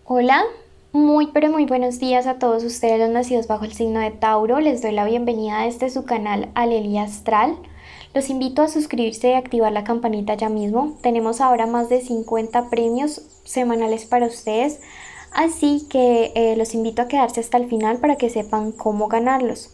Hola, muy pero muy buenos días a todos ustedes los nacidos bajo el signo de Tauro. Les doy la bienvenida a este su canal Alelia Astral. Los invito a suscribirse y activar la campanita ya mismo. Tenemos ahora más de 50 premios semanales para ustedes, así que los invito a quedarse hasta el final para que sepan cómo ganarlos.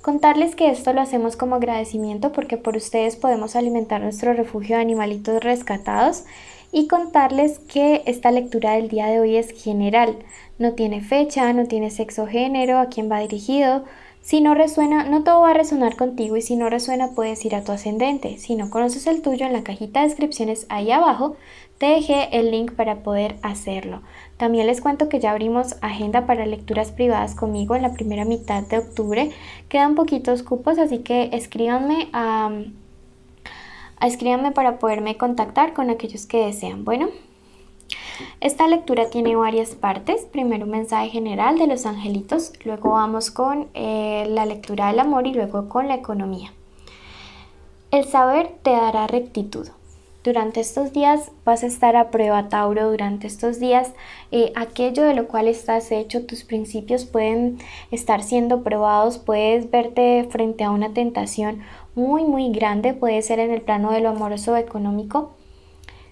Contarles que esto lo hacemos como agradecimiento porque por ustedes podemos alimentar nuestro refugio de animalitos rescatados, y contarles que esta lectura del día de hoy es general, no tiene fecha, no tiene sexo, género, a quién va dirigido. Si no resuena, no todo va a resonar contigo, y si no resuena puedes ir a tu ascendente. Si no conoces el tuyo, en la cajita de descripciones ahí abajo te dejé el link para poder hacerlo. También les cuento que ya abrimos agenda para lecturas privadas conmigo en la primera mitad de octubre. Quedan poquitos cupos, así que escríbanme para poderme contactar con aquellos que desean. Bueno, esta lectura tiene varias partes. Primero un mensaje general de los angelitos, luego vamos con la lectura del amor y luego con la economía. El saber te dará rectitud. Durante estos días vas a estar a prueba, Tauro. Durante estos días aquello de lo cual estás hecho, tus principios pueden estar siendo probados. Puedes verte frente a una tentación muy grande, puede ser en el plano de lo amoroso o económico.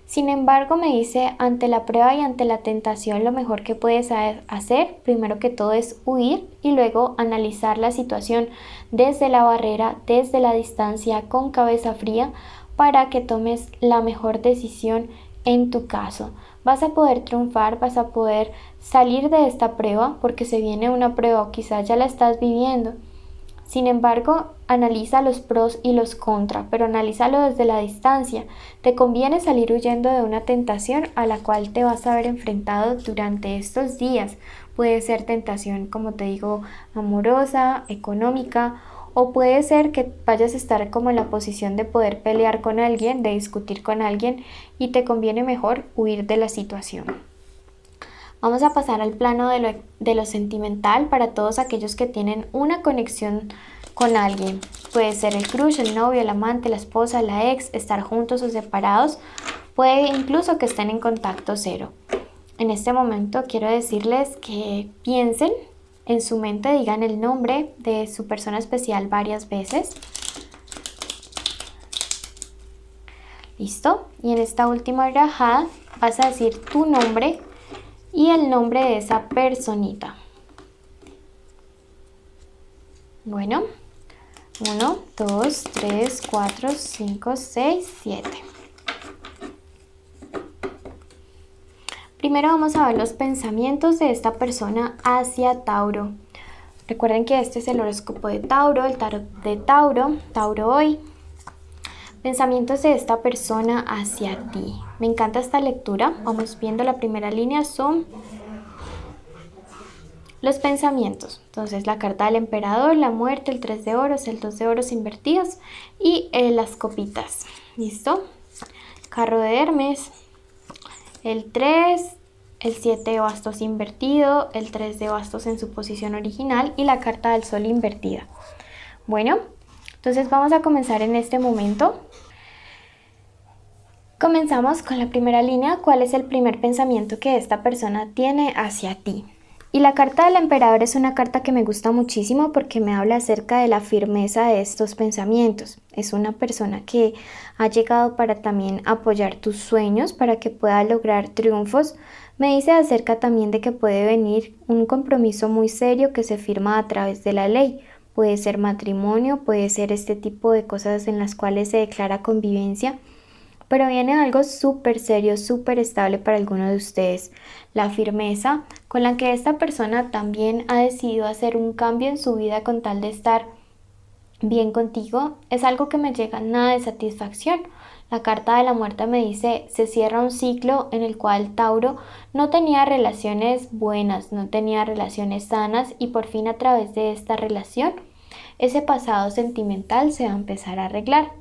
Sin embargo, me dice, ante la prueba y ante la tentación, lo mejor que puedes hacer, primero que todo, es huir y luego analizar la situación desde la barrera, desde la distancia, con cabeza fría, para que tomes la mejor decisión en tu caso. Vas a poder triunfar, vas a poder salir de esta prueba, porque se viene una prueba o quizás ya la estás viviendo. Sin embargo, analiza los pros y los contras, pero analízalo desde la distancia. Te conviene salir huyendo de una tentación a la cual te vas a ver enfrentado durante estos días. Puede ser tentación, como te digo, amorosa, económica, o puede ser que vayas a estar como en la posición de poder pelear con alguien, de discutir con alguien, y te conviene mejor huir de la situación. Vamos a pasar al plano de lo sentimental para todos aquellos que tienen una conexión con alguien. Puede ser el crush, el novio, el amante, la esposa, la ex, estar juntos o separados. Puede incluso que estén en contacto cero. En este momento quiero decirles que piensen en su mente, digan el nombre de su persona especial varias veces. ¿Listo? Y en esta última rajada vas a decir tu nombre y el nombre de esa personita. Bueno, 1, 2, 3, 4, 5, 6, 7. Primero vamos a ver los pensamientos de esta persona hacia Tauro. Recuerden que este es el horóscopo de Tauro, el tarot de Tauro, Tauro hoy. Pensamientos de esta persona hacia ti. Me encanta esta lectura. Vamos viendo la primera línea, son los pensamientos. Entonces la carta del emperador, la muerte, el 3 de oros, el 2 de oros invertidos y las copitas. ¿Listo? Carro de Hermes, el 3, el 7 de bastos invertido, el 3 de bastos en su posición original y la carta del sol invertida. Bueno, entonces vamos a comenzar en este momento. Comenzamos con la primera línea. ¿Cuál es el primer pensamiento que esta persona tiene hacia ti? Y la carta del emperador es una carta que me gusta muchísimo porque me habla acerca de la firmeza de estos pensamientos. Es una persona que ha llegado para también apoyar tus sueños, para que pueda lograr triunfos. Me dice acerca también de que puede venir un compromiso muy serio que se firma a través de la ley. Puede ser matrimonio, puede ser este tipo de cosas en las cuales se declara convivencia. Pero viene algo súper serio, súper estable para alguno de ustedes. La firmeza con la que esta persona también ha decidido hacer un cambio en su vida con tal de estar bien contigo es algo que me llega nada de satisfacción. La carta de la muerte me dice, se cierra un ciclo en el cual Tauro no tenía relaciones buenas, no tenía relaciones sanas, y por fin a través de esta relación ese pasado sentimental se va a empezar a arreglar.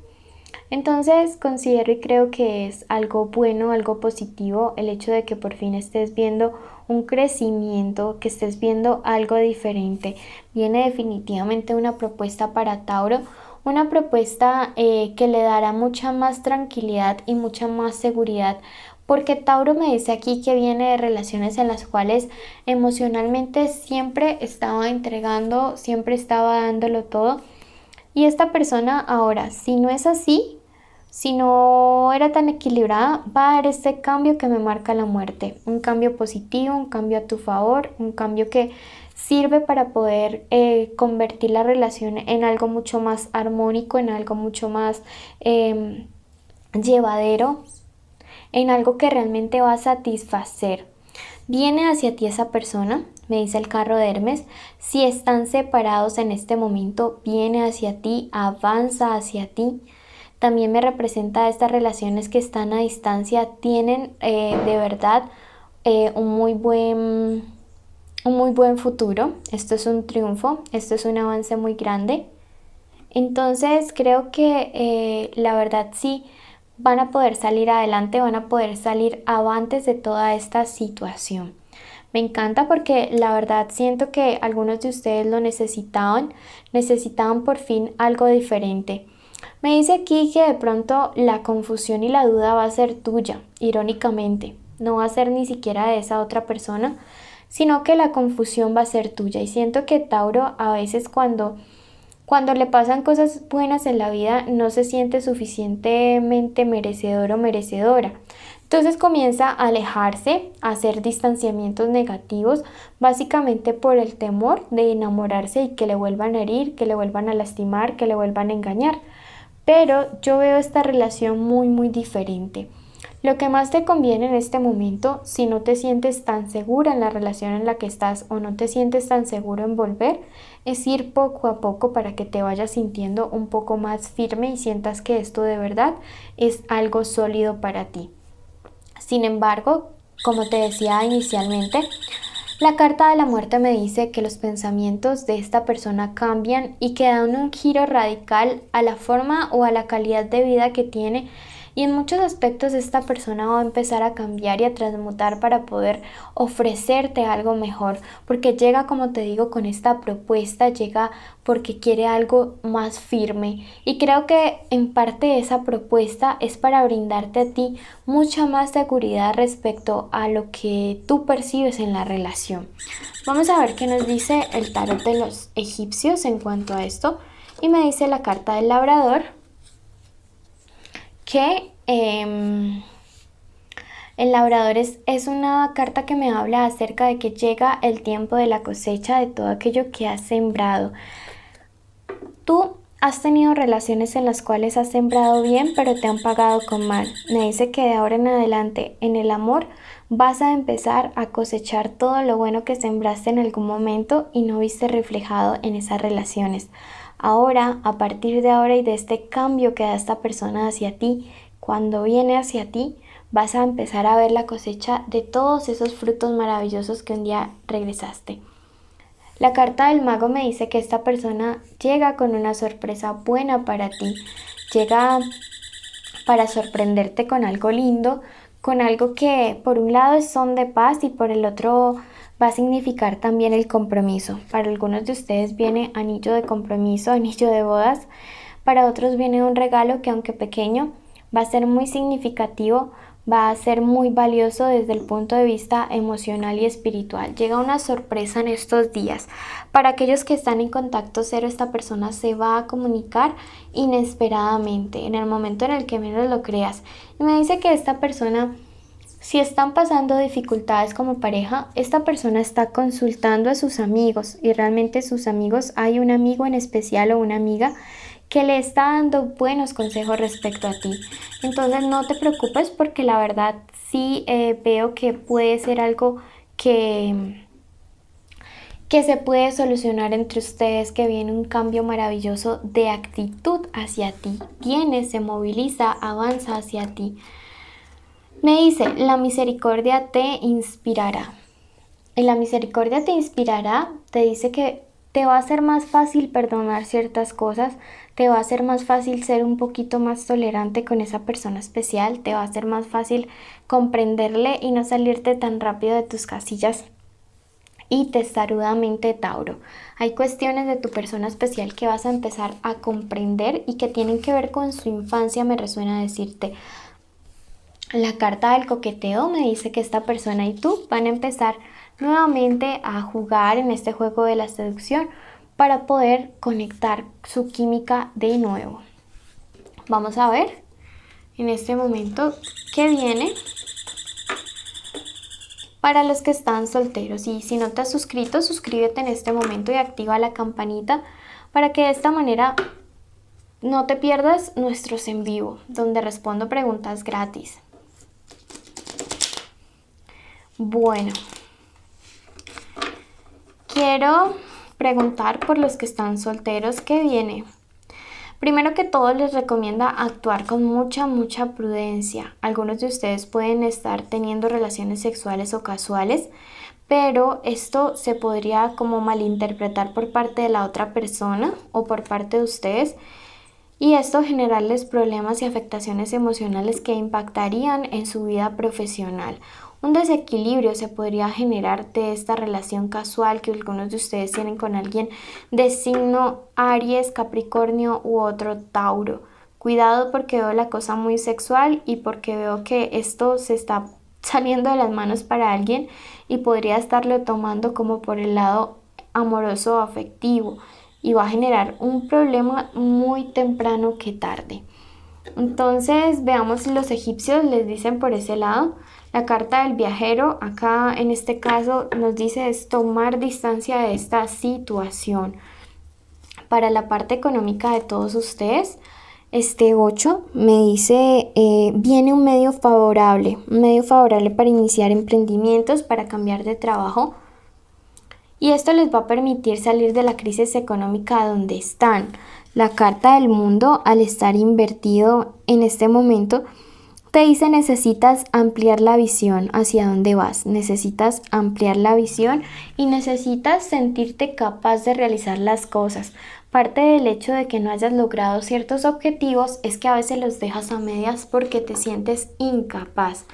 Entonces considero y creo que es algo bueno, algo positivo el hecho de que por fin estés viendo un crecimiento, que estés viendo algo diferente. Viene definitivamente una propuesta para Tauro, una propuesta que le dará mucha más tranquilidad y mucha más seguridad Porque Tauro me dice aquí que viene de relaciones en las cuales emocionalmente siempre estaba entregando, siempre estaba dándolo todo. Y esta persona ahora, si no es así, si no era tan equilibrada, va a dar este cambio que me marca la muerte. Un cambio positivo, un cambio a tu favor, un cambio que sirve para poder convertir la relación en algo mucho más armónico, en algo mucho más llevadero, en algo que realmente va a satisfacer. Viene hacia ti esa persona, me dice el carro de Hermes. Si están separados en este momento, viene hacia ti, avanza hacia ti. También me representa estas relaciones que están a distancia, tienen de verdad un muy buen futuro. Esto es un triunfo, esto es un avance muy grande. Entonces creo que la verdad sí van a poder salir adelante, van a poder salir avantes de toda esta situación. Me encanta porque la verdad siento que algunos de ustedes lo necesitaban por fin algo diferente. Me dice aquí que de pronto la confusión y la duda va a ser tuya, irónicamente. No va a ser ni siquiera de esa otra persona, sino que la confusión va a ser tuya. Y siento que Tauro a veces cuando le pasan cosas buenas en la vida no se siente suficientemente merecedor o merecedora. Entonces comienza a alejarse, a hacer distanciamientos negativos, básicamente por el temor de enamorarse y que le vuelvan a herir, que le vuelvan a lastimar, que le vuelvan a engañar. Pero yo veo esta relación muy muy diferente. Lo que más te conviene en este momento, si no te sientes tan segura en la relación en la que estás o no te sientes tan seguro en volver, es ir poco a poco para que te vayas sintiendo un poco más firme y sientas que esto de verdad es algo sólido para ti. Sin embargo, como te decía inicialmente, la carta de la muerte me dice que los pensamientos de esta persona cambian y que dan un giro radical a la forma o a la calidad de vida que tiene, y en muchos aspectos esta persona va a empezar a cambiar y a transmutar para poder ofrecerte algo mejor, porque llega, como te digo, con esta propuesta, llega porque quiere algo más firme, y creo que en parte esa propuesta es para brindarte a ti mucha más seguridad respecto a lo que tú percibes en la relación. Vamos a ver qué nos dice el tarot de los egipcios en cuanto a esto, y me dice la carta del labrador que el labrador es una carta que me habla acerca de que llega el tiempo de la cosecha de todo aquello que has sembrado. Tú has tenido relaciones en las cuales has sembrado bien, pero te han pagado con mal. Me dice que de ahora en adelante en el amor vas a empezar a cosechar todo lo bueno que sembraste en algún momento y no viste reflejado en esas relaciones. Ahora, a partir de ahora y de este cambio que da esta persona hacia ti, cuando viene hacia ti, vas a empezar a ver la cosecha de todos esos frutos maravillosos que un día regresaste. La carta del mago me dice que esta persona llega con una sorpresa buena para ti, llega para sorprenderte con algo lindo, con algo que por un lado es son de paz y por el otro va a significar también el compromiso. Para algunos de ustedes viene anillo de compromiso, anillo de bodas. Para otros viene un regalo que, aunque pequeño, va a ser muy significativo, va a ser muy valioso desde el punto de vista emocional y espiritual. Llega una sorpresa en estos días. Para aquellos que están en contacto cero, esta persona se va a comunicar inesperadamente, en el momento en el que menos lo creas. Y me dice que esta persona, si están pasando dificultades como pareja, esta persona está consultando a sus amigos, y realmente sus amigos, hay un amigo en especial o una amiga que le está dando buenos consejos respecto a ti. Entonces no te preocupes, porque la verdad sí veo que puede ser algo que se puede solucionar entre ustedes, que viene un cambio maravilloso de actitud hacia ti. Viene, se moviliza, avanza hacia ti. Me dice, la misericordia te inspirará. Y la misericordia te inspirará, te dice que te va a ser más fácil perdonar ciertas cosas, te va a ser más fácil ser un poquito más tolerante con esa persona especial, te va a ser más fácil comprenderle y no salirte tan rápido de tus casillas. Y testarudamente, Tauro, hay cuestiones de tu persona especial que vas a empezar a comprender y que tienen que ver con su infancia, me resuena decirte. La carta del coqueteo me dice que esta persona y tú van a empezar nuevamente a jugar en este juego de la seducción para poder conectar su química de nuevo. Vamos a ver en este momento qué viene para los que están solteros. Y si no te has suscrito, suscríbete en este momento y activa la campanita para que de esta manera no te pierdas nuestros en vivo, donde respondo preguntas gratis. Bueno, quiero preguntar por los que están solteros, ¿qué viene? Primero que todo les recomienda actuar con mucha prudencia. Algunos de ustedes pueden estar teniendo relaciones sexuales o casuales, pero esto se podría como malinterpretar por parte de la otra persona o por parte de ustedes, y esto generarles problemas y afectaciones emocionales que impactarían en su vida profesional. Un desequilibrio se podría generar de esta relación casual que algunos de ustedes tienen con alguien de signo Aries, Capricornio u otro Tauro. Cuidado porque veo la cosa muy sexual y porque veo que esto se está saliendo de las manos para alguien y podría estarlo tomando como por el lado amoroso o afectivo, y va a generar un problema muy temprano que tarde. Entonces veamos si los egipcios les dicen por ese lado. La carta del viajero acá en este caso nos dice es tomar distancia de esta situación. Para la parte económica de todos ustedes, este 8 me dice viene un medio favorable para iniciar emprendimientos, para cambiar de trabajo. Y esto les va a permitir salir de la crisis económica donde están. La carta del mundo, al estar invertido en este momento, te dice necesitas ampliar la visión hacia dónde vas. Necesitas ampliar la visión y necesitas sentirte capaz de realizar las cosas. Parte del hecho de que no hayas logrado ciertos objetivos es que a veces los dejas a medias porque te sientes incapaz.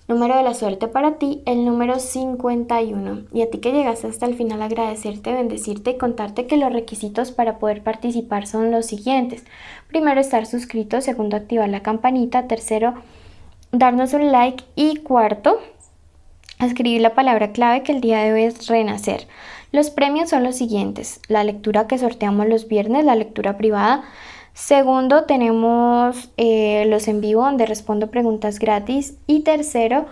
Número de la suerte para ti, el número 51. Y a ti que llegaste hasta el final, agradecerte, bendecirte y contarte que los requisitos para poder participar son los siguientes. Primero, estar suscrito. Segundo, activar la campanita. Tercero, darnos un like. Y cuarto, escribir la palabra clave que el día de hoy es renacer. Los premios son los siguientes. La lectura que sorteamos los viernes, la lectura privada. Segundo, tenemos los en vivo donde respondo preguntas gratis. Y tercero,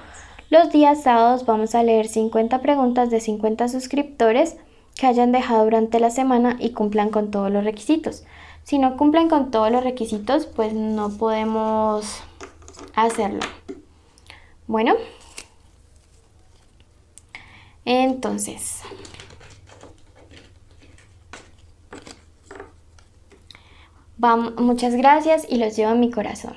los días sábados vamos a leer 50 preguntas de 50 suscriptores que hayan dejado durante la semana y cumplan con todos los requisitos. Si no cumplen con todos los requisitos, pues no podemos hacerlo. Bueno, entonces... muchas gracias y los llevo en mi corazón.